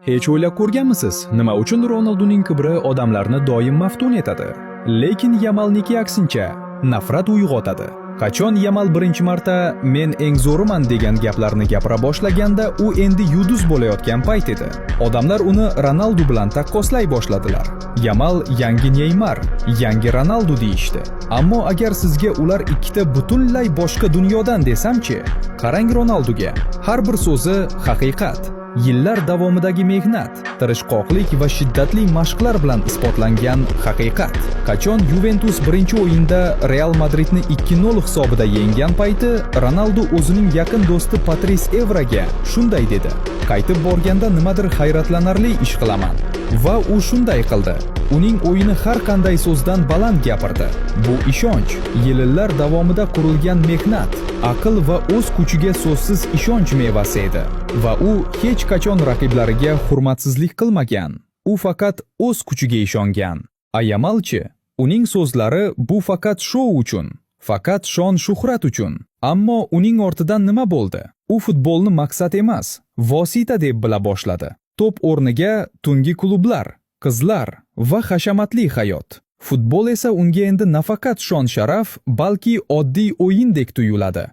Hech o'ylab ko'rganmisiz, nima uchun Ronalduning kibri odamlarni doim maftun etadi? Lekin Yamalniki aksincha, nafrat uyg'otadi. Qachon Yamal birinchi marta men eng zo'riman degan gaplarni gapira boshlaganda, u endi yulduz bo'layotgan payt edi. Odamlar uni Ronaldu bilan taqqoslay boshladilar. Yamal yangi Neymar, yangi Ronaldu deyishdi. Ammo agar sizga ular ikkita butunlay boshqa dunyodan desam-chi, qarang Ronalduga. Har bir so'zi haqiqat. Yillar davomidagi mehnat, tirishqoqlik va shiddatli mashqlar bilan isbotlangan haqiqat. Qachon Juventus birinchi o'yinda Real Madridni 2-0 hisobida yenggan payti, Ronaldu o'zining yaqin do'sti Patris Evraga shunday dedi: "Qaytib borganda nimadir hayratlanarli ish qilaman." Va u shunday qildi. Uning o'yini har qanday so'zdan baland gapirdi. Bu ishonch, yillar davomida qurilgan mehnat, aql va o'z kuchiga so'zsiz ishonch mevasi edi. Va u hech qachon raqiblariga hurmatsizlik qilmagan. U faqat o'z kuchiga ishongan. Yamalchi, uning so'zlari bu faqat shou uchun, faqat shon-shuhrat uchun. Ammo uning ortidan nima bo'ldi? U futbolni maqsad emas, vosita deb bila boshladi. To'p o'rniga tungi klublar, qizlar va hashamatli hayot. Futbol esa unga endi nafaqat shon-sharaf, balki oddiy o'yindek tuyuladi.